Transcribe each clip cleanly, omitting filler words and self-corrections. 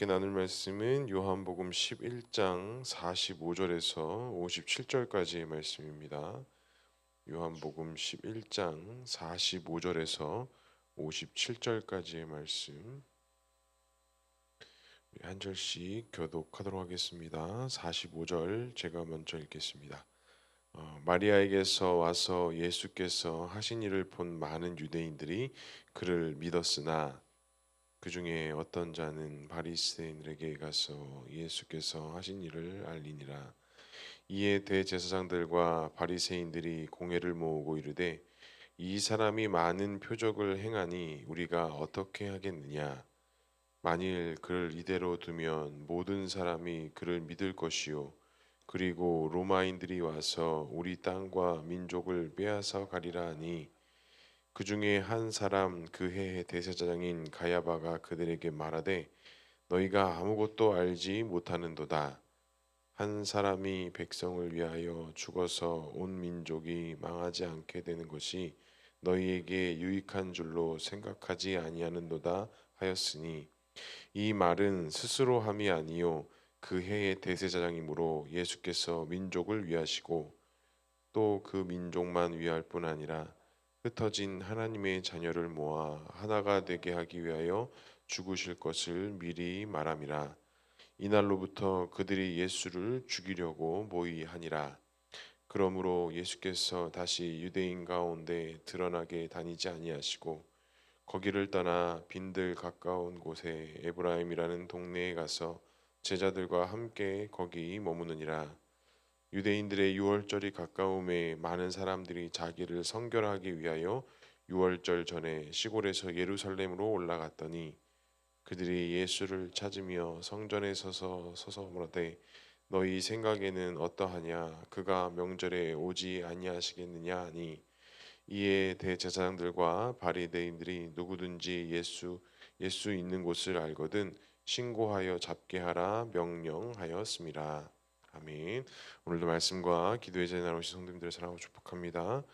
함께 나눌 말씀은 요한복음 11장 45절에서 57절까지의 말씀입니다. 요한복음 11장 45절에서 57절까지의 말씀 우리 한 절씩 교독하도록 하겠습니다. 45절 제가 먼저 읽겠습니다. 마리아에게서 와서 예수께서 하신 일을 본 많은 유대인들이 그를 믿었으나 그 중에 어떤 자는 바리새인들에게 가서 예수께서 하신 일을 알리니라. 이에 대제사장들과 바리새인들이 공회를 모으고 이르되 이 사람이 많은 표적을 행하니 우리가 어떻게 하겠느냐. 만일 그를 이대로 두면 모든 사람이 그를 믿을 것이요 그리고 로마인들이 와서 우리 땅과 민족을 빼앗아 가리라 하니 그 중에 한 사람 그 해의 대제사장인 가야바가 그들에게 말하되 너희가 아무것도 알지 못하는도다. 한 사람이 백성을 위하여 죽어서 온 민족이 망하지 않게 되는 것이 너희에게 유익한 줄로 생각하지 아니하는도다 하였으니 이 말은 스스로 함이 아니요 그 해의 대제사장이므로 예수께서 민족을 위하시고 또 그 민족만 위할 뿐 아니라 흩어진 하나님의 자녀를 모아 하나가 되게 하기 위하여 죽으실 것을 미리 말함이라. 이날로부터 그들이 예수를 죽이려고 모의하니라. 그러므로 예수께서 다시 유대인 가운데 드러나게 다니지 아니하시고 거기를 떠나 빈들 가까운 곳에 에브라임이라는 동네에 가서 제자들과 함께 거기 머무느니라. 유대인들의 유월절이 가까움에 많은 사람들이 자기를 성결하기 위하여 유월절 전에 시골에서 예루살렘으로 올라갔더니 그들이 예수를 찾으며 성전에 서서 물으되 너희 생각에는 어떠하냐 그가 명절에 오지 아니하시겠느냐 하니 이에 대제사장들과 바리새인들이 누구든지 예수 있는 곳을 알거든 신고하여 잡게 하라 명령하였습니다. 아멘. 오늘도 말씀과 기도의 자리에 나오신 성도님들을 사랑하고 축복합니다.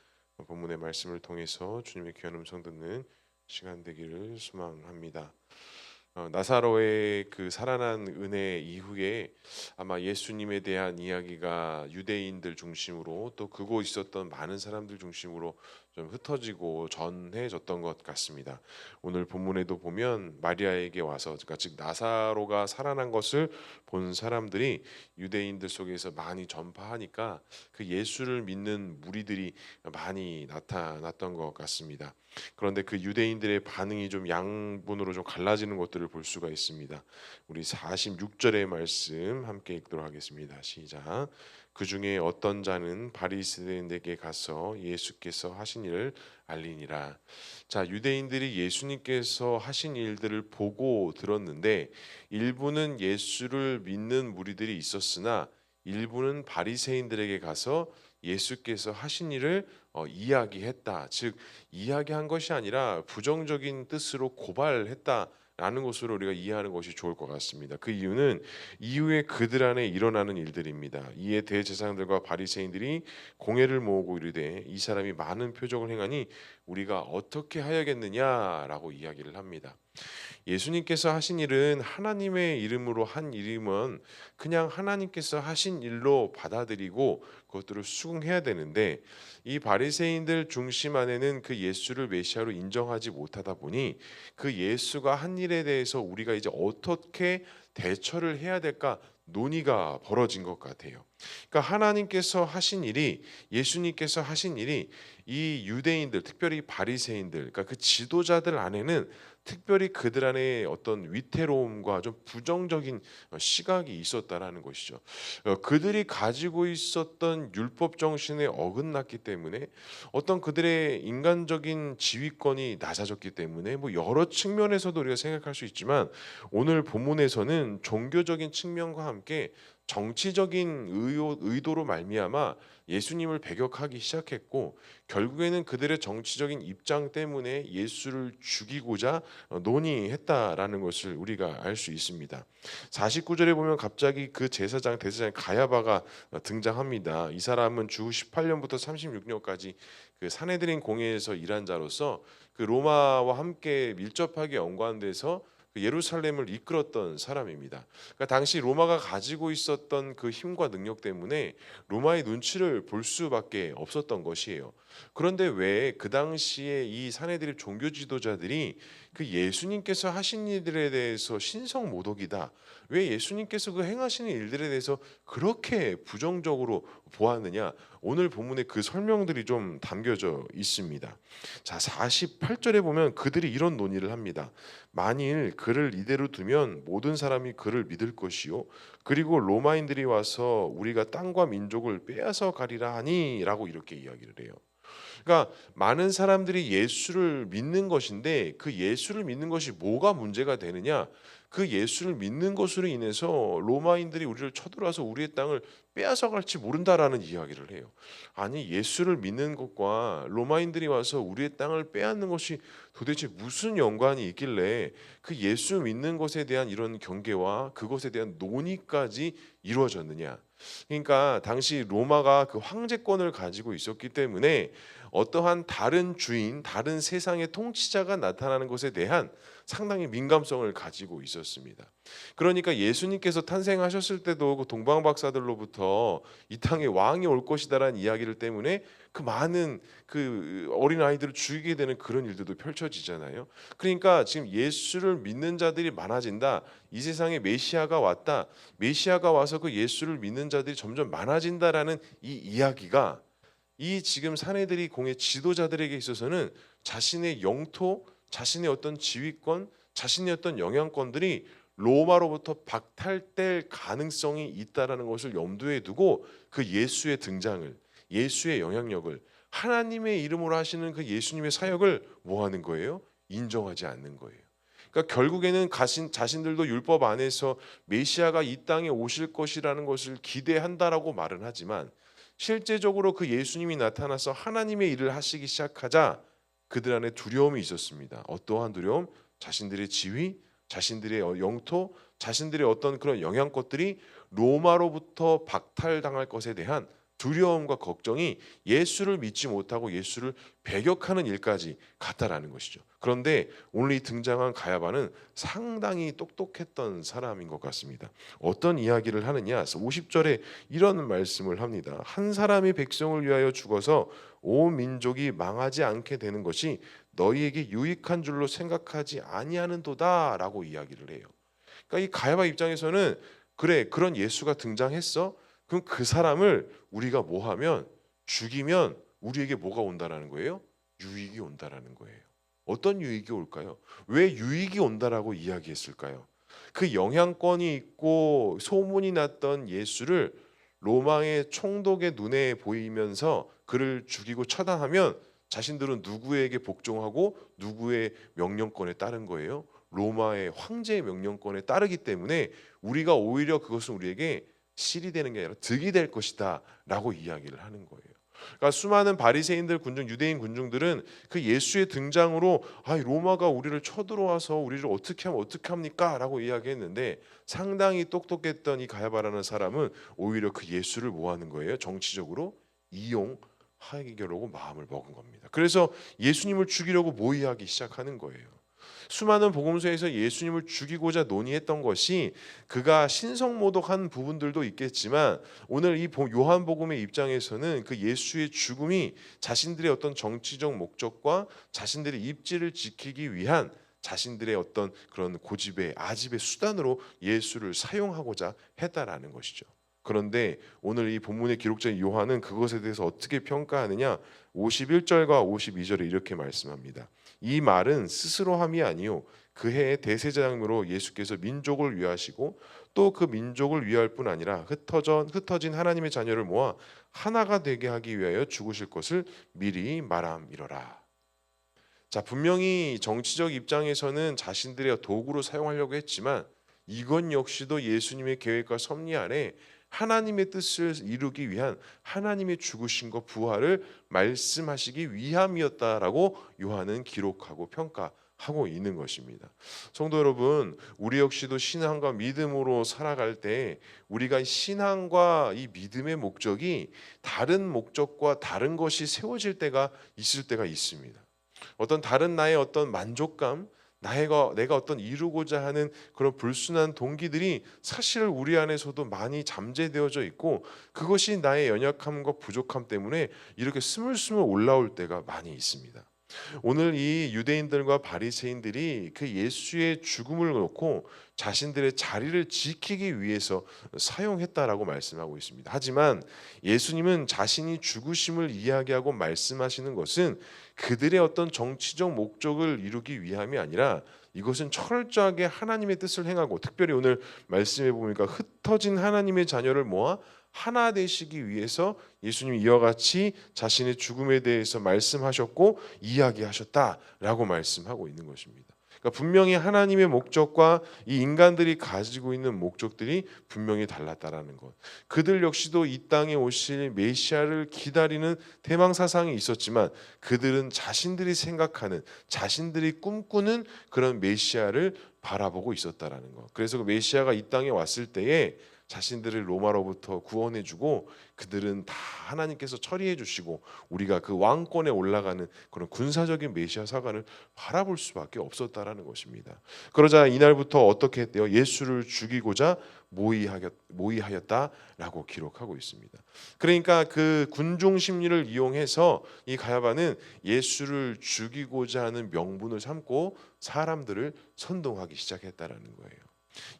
본문의 말씀을 통해서 주님의 귀한 음성 듣는 시간 되기를 소망합니다. 나사로의 그 살아난 은혜 이후에 아마 예수님에 대한 이야기가 유대인들 중심으로 또 그곳 있었던 많은 사람들 중심으로 좀 흩어지고 전해졌던 것 같습니다. 오늘 본문에도 보면 마리아에게 와서 그러니까 즉 나사로가 살아난 것을 본 사람들이 유대인들 속에서 많이 전파하니까 그 예수를 믿는 무리들이 많이 나타났던 것 같습니다. 그런데 그 유대인들의 반응이 좀 양분으로 좀 갈라지는 것들을 볼 수가 있습니다. 우리 46절의 말씀 함께 읽도록 하겠습니다. 시작. 그 중에 어떤 자는 바리새인에게 가서 예수께서 하신 일을 알리니라. 자, 유대인들이 예수님께서 하신 일들을 보고 들었는데 일부는 예수를 믿는 무리들이 있었으나 일부는 바리새인들에게 가서 예수께서 하신 일을 이야기했다. 즉 이야기한 것이 아니라 부정적인 뜻으로 고발했다라는 것으로 우리가 이해하는 것이 좋을 것 같습니다. 그 이유는 이후에 그들 안에 일어나는 일들입니다. 이에 대제사장들과 바리새인들이 공회를 모으고 이르되 이 사람이 많은 표적을 행하니 우리가 어떻게 하여겠느냐라고 이야기를 합니다. 예수님께서 하신 일은 하나님의 이름으로 한 일이면 그냥 하나님께서 하신 일로 받아들이고 그것들을 수긍해야 되는데 이 바리새인들 중심 안에는 그 예수를 메시아로 인정하지 못하다 보니 그 예수가 한 일에 대해서 우리가 이제 어떻게 대처를 해야 될까 논의가 벌어진 것 같아요. 그러니까 하나님께서 하신 일이 예수님께서 하신 일이 이 유대인들 특별히 바리새인들 그러니까 그 지도자들 안에는 특별히 그들 안에 어떤 위태로움과 좀 부정적인 시각이 있었다라는 것이죠. 그들이 가지고 있었던 율법 정신에 어긋났기 때문에 어떤 그들의 인간적인 지위권이 낮아졌기 때문에 뭐 여러 측면에서도 우리가 생각할 수 있지만 오늘 본문에서는 종교적인 측면과 함께 정치적인 의도로 말미암아 예수님을 배격하기 시작했고 결국에는 그들의 정치적인 입장 때문에 예수를 죽이고자 논의했다라는 것을 우리가 알 수 있습니다. 49절에 보면 갑자기 그 제사장 대제사장 가야바가 등장합니다. 이 사람은 주 18년부터 36년까지 그 산헤드린 공회에서 일한 자로서 그 로마와 함께 밀접하게 연관돼서 그 예루살렘을 이끌었던 사람입니다. 그러니까 당시 로마가 가지고 있었던 그 힘과 능력 때문에 로마의 눈치를 볼 수밖에 없었던 것이에요. 그런데 왜 그 당시에 이 사내들의 종교 지도자들이 그 예수님께서 하신 일들에 대해서 신성모독이다, 왜 예수님께서 그 행하시는 일들에 대해서 그렇게 부정적으로 보았느냐, 오늘 본문에 그 설명들이 좀 담겨져 있습니다. 자, 48절에 보면 그들이 이런 논의를 합니다. 만일 그를 이대로 두면 모든 사람이 그를 믿을 것이요, 그리고 로마인들이 와서 우리가 땅과 민족을 빼앗아 가리라 하니라고 이렇게 이야기를 해요. 그러니까 많은 사람들이 예수를 믿는 것인데, 그 예수를 믿는 것이 뭐가 문제가 되느냐? 그 예수를 믿는 것으로 인해서 로마인들이 우리를 쳐들어와서 우리의 땅을 빼앗아 갈지 모른다라는 이야기를 해요. 아니, 예수를 믿는 것과 로마인들이 와서 우리의 땅을 빼앗는 것이 도대체 무슨 연관이 있길래 그 예수 믿는 것에 대한 이런 경계와 그것에 대한 논의까지 이루어졌느냐? 그러니까 당시 로마가 그 황제권을 가지고 있었기 때문에 어떠한 다른 주인, 다른 세상의 통치자가 나타나는 것에 대한 상당히 민감성을 가지고 있었습니다. 그러니까 예수님께서 탄생하셨을 때도 그 동방 박사들로부터 이 땅에 왕이 올 것이다라는 이야기를 때문에 그 많은 그 어린 아이들을 죽이게 되는 그런 일들도 펼쳐지잖아요. 그러니까 지금 예수를 믿는 자들이 많아진다, 이 세상에 메시아가 왔다, 메시아가 와서 그 예수를 믿는 자들이 점점 많아진다라는 이 이야기가 이 지금 사내들이 공의 지도자들에게 있어서는 자신의 영토, 자신의 어떤 지휘권, 자신의 어떤 영향권들이 로마로부터 박탈될 가능성이 있다라는 것을 염두에 두고 그 예수의 등장을, 예수의 영향력을, 하나님의 이름으로 하시는 그 예수님의 사역을 뭐 하는 거예요? 인정하지 않는 거예요. 그러니까 결국에는 자신들도 율법 안에서 메시아가 이 땅에 오실 것이라는 것을 기대한다라고 말은 하지만, 실제적으로 그 예수님이 나타나서 하나님의 일을 하시기 시작하자 그들 안에 두려움이 있었습니다. 어떠한 두려움? 자신들의 지위, 자신들의 영토, 자신들의 어떤 그런 영향권들이 로마로부터 박탈당할 것에 대한 두려움과 걱정이 예수를 믿지 못하고 예수를 배격하는 일까지 갔다라는 것이죠. 그런데 오늘 이 등장한 가야바는 상당히 똑똑했던 사람인 것 같습니다. 어떤 이야기를 하느냐? 50절에 이런 말씀을 합니다. 한 사람이 백성을 위하여 죽어서 온 민족이 망하지 않게 되는 것이 너희에게 유익한 줄로 생각하지 아니하는도다라고 이야기를 해요. 그러니까 이 가야바 입장에서는, 그래, 그런 예수가 등장했어, 그럼 그 사람을 우리가 뭐 하면, 죽이면 우리에게 뭐가 온다라는 거예요? 유익이 온다라는 거예요. 어떤 유익이 올까요? 왜 유익이 온다라고 이야기했을까요? 그 영향권이 있고 소문이 났던 예수를 로마의 총독의 눈에 보이면서 그를 죽이고 처단하면 자신들은 누구에게 복종하고 누구의 명령권에 따른 거예요? 로마의 황제의 명령권에 따르기 때문에 우리가 오히려 그것은 우리에게 실이 되는 게 아니라 득이 될 것이다 라고 이야기를 하는 거예요. 그러니까 수많은 바리새인들 군중, 유대인 군중들은 그 예수의 등장으로 로마가 우리를 쳐들어와서 우리를 어떻게 하면 어떻게 합니까? 라고 이야기했는데, 상당히 똑똑했던 이 가야바라는 사람은 오히려 그 예수를 뭐 하는 거예요? 정치적으로 이용하려고 마음을 먹은 겁니다. 그래서 예수님을 죽이려고 모의하기 시작하는 거예요. 수많은 복음서에서 예수님을 죽이고자 논의했던 것이 그가 신성모독한 부분들도 있겠지만, 오늘 이 요한복음의 입장에서는 그 예수의 죽음이 자신들의 어떤 정치적 목적과 자신들의 입지를 지키기 위한 자신들의 어떤 그런 고집의 아집의 수단으로 예수를 사용하고자 했다라는 것이죠. 그런데 오늘 이 본문의 기록자 요한은 그것에 대해서 어떻게 평가하느냐? 51절과 52절에 이렇게 말씀합니다. 이 말은 스스로 함이 아니요 그 해의 대제사장으로 예수께서 민족을 위하시고 또 그 민족을 위할 뿐 아니라 흩어진 하나님의 자녀를 모아 하나가 되게 하기 위하여 죽으실 것을 미리 말함이로라. 자, 분명히 정치적 입장에서는 자신들의 도구로 사용하려고 했지만, 이건 역시도 예수님의 계획과 섭리 안에 하나님의 뜻을 이루기 위한 하나님의 죽으신 것, 부활을 말씀하시기 위함이었다라고 요한은 기록하고 평가하고 있는 것입니다. 성도 여러분, 우리 역시도 신앙과 믿음으로 살아갈 때 우리가 신앙과 이 믿음의 목적이 다른 목적과 다른 것이 세워질 때가 있을 때가 있습니다. 어떤 다른 나의 어떤 만족감, 내가 어떤 이루고자 하는 그런 불순한 동기들이 사실 우리 안에서도 많이 잠재되어져 있고, 그것이 나의 연약함과 부족함 때문에 이렇게 스물스물 올라올 때가 많이 있습니다. 오늘 이 유대인들과 바리새인들이 그 예수의 죽음을 놓고 자신들의 자리를 지키기 위해서 사용했다라고 말씀하고 있습니다. 하지만 예수님은 자신이 죽으심을 이야기하고 말씀하시는 것은 그들의 어떤 정치적 목적을 이루기 위함이 아니라 이것은 철저하게 하나님의 뜻을 행하고, 특별히 오늘 말씀해 보니까 흩어진 하나님의 자녀를 모아 하나 되시기 위해서 예수님이 이와 같이 자신의 죽음에 대해서 말씀하셨고 이야기하셨다라고 말씀하고 있는 것입니다. 그러니까 분명히 하나님의 목적과 이 인간들이 가지고 있는 목적들이 분명히 달랐다라는 것. 그들 역시도 이 땅에 오실 메시아를 기다리는 대망 사상이 있었지만, 그들은 자신들이 생각하는, 자신들이 꿈꾸는 그런 메시아를 바라보고 있었다라는 것. 그래서 그 메시아가 이 땅에 왔을 때에 자신들을 로마로부터 구원해주고 그들은 다 하나님께서 처리해주시고 우리가 그 왕권에 올라가는 그런 군사적인 메시아 사관을 바라볼 수밖에 없었다라는 것입니다. 그러자 이날부터 어떻게 했대요? 예수를 죽이고자 모의하였다라고 기록하고 있습니다. 그러니까 그 군중 심리를 이용해서 이 가야바는 예수를 죽이고자 하는 명분을 삼고 사람들을 선동하기 시작했다라는 거예요.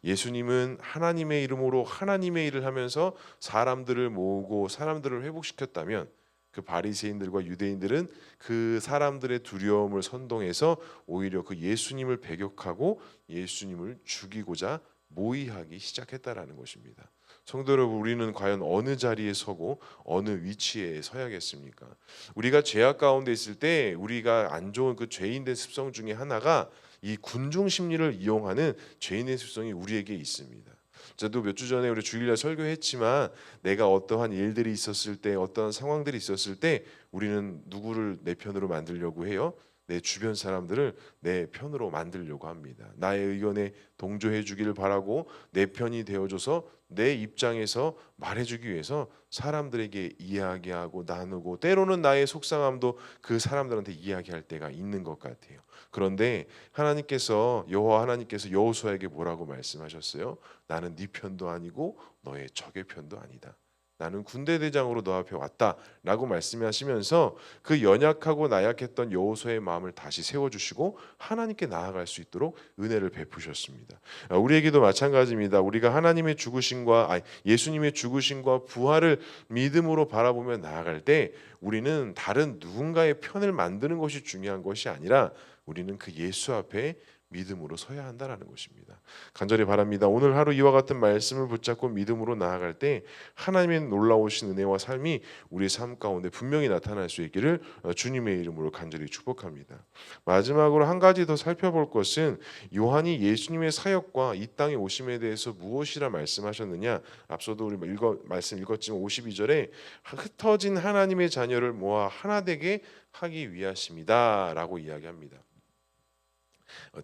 예수님은 하나님의 이름으로 하나님의 일을 하면서 사람들을 모으고 사람들을 회복시켰다면, 그 바리새인들과 유대인들은 그 사람들의 두려움을 선동해서 오히려 그 예수님을 배격하고 예수님을 죽이고자 모의하기 시작했다라는 것입니다. 성도 여러분, 우리는 과연 어느 자리에 서고 어느 위치에 서야겠습니까? 우리가 죄악 가운데 있을 때 우리가 안 좋은 그 죄인된 습성 중에 하나가 이 군중 심리를 이용하는 죄인의 습성이 우리에게 있습니다. 저도 몇 주 전에 우리 주일날 설교했지만, 내가 어떠한 일들이 있었을 때, 어떠한 상황들이 있었을 때 우리는 누구를 내 편으로 만들려고 해요? 내 주변 사람들을 내 편으로 만들려고 합니다. 나의 의견에 동조해 주기를 바라고 내 편이 되어줘서 내 입장에서 말해주기 위해서 사람들에게 이야기하고 나누고, 때로는 나의 속상함도 그 사람들한테 이야기할 때가 있는 것 같아요. 그런데 여호와 하나님께서 여호수아에게 뭐라고 말씀하셨어요? 나는 네 편도 아니고 너의 적의 편도 아니다. 나는 군대 대장으로 너 앞에 왔다라고 말씀하시면서 그 연약하고 나약했던 여호수아의 마음을 다시 세워주시고 하나님께 나아갈 수 있도록 은혜를 베푸셨습니다. 우리에게도 마찬가지입니다. 우리가 예수님의 죽으심과 부활을 믿음으로 바라보며 나아갈 때 우리는 다른 누군가의 편을 만드는 것이 중요한 것이 아니라 우리는 그 예수 앞에 믿음으로 서야 한다라는 것입니다. 간절히 바랍니다. 오늘 하루 이와 같은 말씀을 붙잡고 믿음으로 나아갈 때 하나님의 놀라우신 은혜와 삶이 우리의 삶 가운데 분명히 나타날 수 있기를 주님의 이름으로 간절히 축복합니다. 마지막으로 한 가지 더 살펴볼 것은, 요한이 예수님의 사역과 이 땅에 오심에 대해서 무엇이라 말씀하셨느냐. 앞서도 우리 말씀 읽었지만 52절에 흩어진 하나님의 자녀를 모아 하나 되게 하기 위하심이다라고 이야기합니다.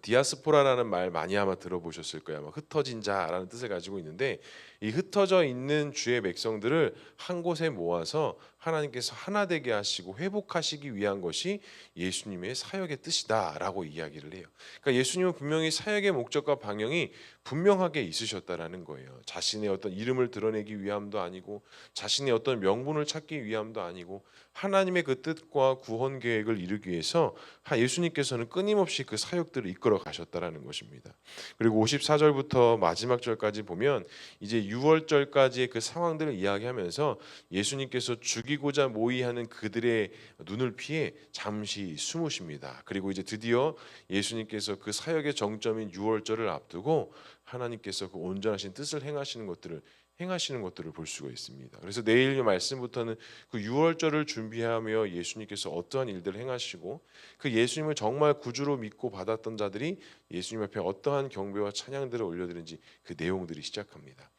디아스포라라는 말 많이 아마 들어보셨을 거예요. 아마 흩어진 자라는 뜻을 가지고 있는데, 이 흩어져 있는 주의 백성들을 한 곳에 모아서 하나님께서 하나 되게 하시고 회복하시기 위한 것이 예수님의 사역의 뜻이다라고 이야기를 해요. 그러니까 예수님은 분명히 사역의 목적과 방향이 분명하게 있으셨다라는 거예요. 자신의 어떤 이름을 드러내기 위함도 아니고, 자신의 어떤 명분을 찾기 위함도 아니고, 하나님의 그 뜻과 구원 계획을 이루기 위해서 예수님께서는 끊임없이 그 사역들을 이끌어 가셨다라는 것입니다. 그리고 54절부터 마지막 절까지 보면 이제 6월절까지의 그 상황들을 이야기하면서 예수님께서 죽이고자 모의하는 그들의 눈을 피해 잠시 숨으십니다. 그리고 이제 드디어 예수님께서 그 사역의 정점인 6월절을 앞두고 하나님께서 그 온전하신 뜻을 행하시는 것들을 볼 수가 있습니다. 그래서 내일 말씀부터는 그 6월절을 준비하며 예수님께서 어떠한 일들을 행하시고, 그 예수님을 정말 구주로 믿고 받았던 자들이 예수님 앞에 어떠한 경배와 찬양들을 올려드리는지 그 내용들이 시작합니다.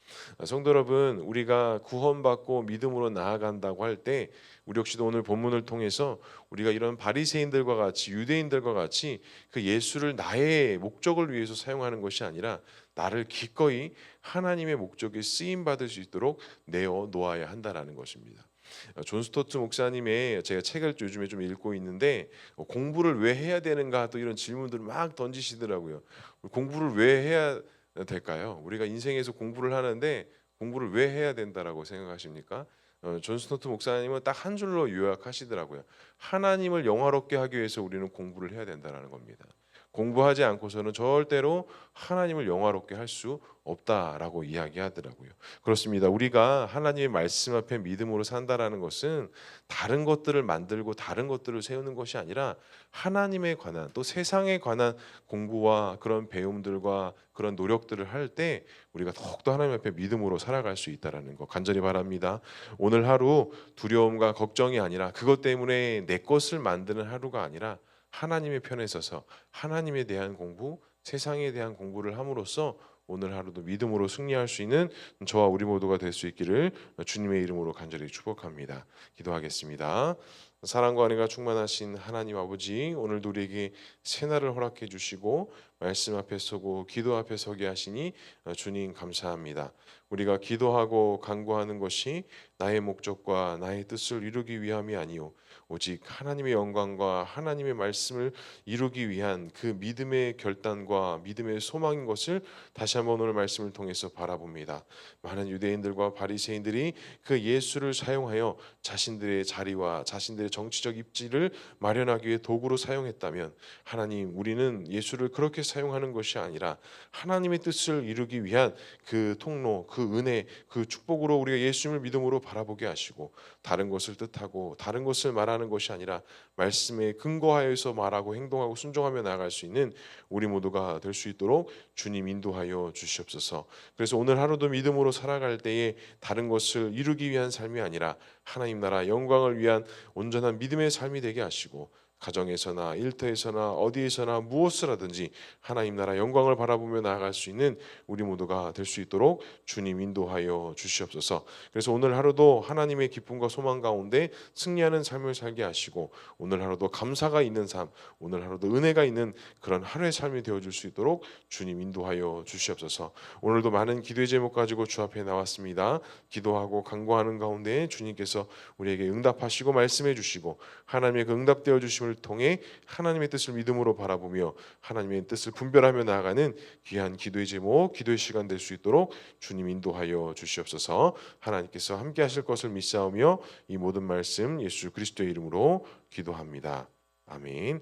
성도 여러분, 우리가 구원받고 믿음으로 나아간다고 할 때 우리 역시도 오늘 본문을 통해서 우리가 이런 바리새인들과 같이, 유대인들과 같이 그 예수를 나의 목적을 위해서 사용하는 것이 아니라 나를 기꺼이 하나님의 목적에 쓰임 받을 수 있도록 내어 놓아야 한다라는 것입니다. 존 스토트 목사님의 제가 책을 요즘에 좀 읽고 있는데 공부를 왜 해야 되는가 또 이런 질문들을 막 던지시더라고요. 공부를 왜 해야 될까요? 우리가 인생에서 공부를 하는데 공부를 왜 해야 된다라고 생각하십니까? 존 스토트 목사님은 딱 한 줄로 요약하시더라고요. 하나님을 영화롭게 하기 위해서 우리는 공부를 해야 된다라는 겁니다. 공부하지 않고서는 절대로 하나님을 영화롭게 할 수 없다라고 이야기하더라고요. 그렇습니다. 우리가 하나님의 말씀 앞에 믿음으로 산다라는 것은 다른 것들을 만들고 다른 것들을 세우는 것이 아니라 하나님에 관한 또 세상에 관한 공부와 그런 배움들과 그런 노력들을 할 때 우리가 더욱더 하나님 앞에 믿음으로 살아갈 수 있다라는 거 간절히 바랍니다. 오늘 하루 두려움과 걱정이 아니라 그것 때문에 내 것을 만드는 하루가 아니라 하나님의 편에 서서 하나님에 대한 공부, 세상에 대한 공부를 함으로써 오늘 하루도 믿음으로 승리할 수 있는 저와 우리 모두가 될 수 있기를 주님의 이름으로 간절히 축복합니다. 기도하겠습니다. 사랑과 은혜가 충만하신 하나님 아버지, 오늘도 우리에게 새날을 허락해 주시고 말씀 앞에 서고 기도 앞에 서게 하시니 주님 감사합니다. 우리가 기도하고 간구하는 것이 나의 목적과 나의 뜻을 이루기 위함이 아니요 오직 하나님의 영광과 하나님의 말씀을 이루기 위한 그 믿음의 결단과 믿음의 소망인 것을 다시 한번 오늘 말씀을 통해서 바라봅니다. 많은 유대인들과 바리새인들이 그 예수를 사용하여 자신들의 자리와 자신들의 정치적 입지를 마련하기 위해 도구로 사용했다면 하나님 우리는 예수를 그렇게 사용하는 것이 아니라 하나님의 뜻을 이루기 위한 그 통로, 그 은혜, 그 축복으로 우리가 예수님을 믿음으로 바라보게 하시고 다른 것을 뜻하고 다른 것을 말하는 것이 아니라 말씀에 근거하여서 말하고 행동하고 순종하며 나아갈 수 있는 우리 모두가 될 수 있도록 주님 인도하여 주시옵소서. 그래서 오늘 하루도 믿음으로 살아갈 때에 다른 것을 이루기 위한 삶이 아니라 하나님 나라 영광을 위한 온전한 믿음의 삶이 되게 하시고 가정에서나 일터에서나 어디에서나 무엇을 하든지 하나님 나라 영광을 바라보며 나아갈 수 있는 우리 모두가 될 수 있도록 주님 인도하여 주시옵소서. 그래서 오늘 하루도 하나님의 기쁨과 소망 가운데 승리하는 삶을 살게 하시고 오늘 하루도 감사가 있는 삶, 오늘 하루도 은혜가 있는 그런 하루의 삶이 되어줄 수 있도록 주님 인도하여 주시옵소서. 오늘도 많은 기도의 제목 가지고 주 앞에 나왔습니다. 기도하고 간구하는 가운데 주님께서 우리에게 응답하시고 말씀해 주시고 하나님의 그 응답되어 주심을 통해 하나님의 뜻을 믿음으로 바라보며 하나님의 뜻을 분별하며 나아가는 귀한 기도의 제목, 기도의 시간 될 수 있도록 주님 인도하여 주시옵소서. 하나님께서 함께 하실 것을 믿사오며 이 모든 말씀 예수 그리스도의 이름으로 기도합니다. 아멘.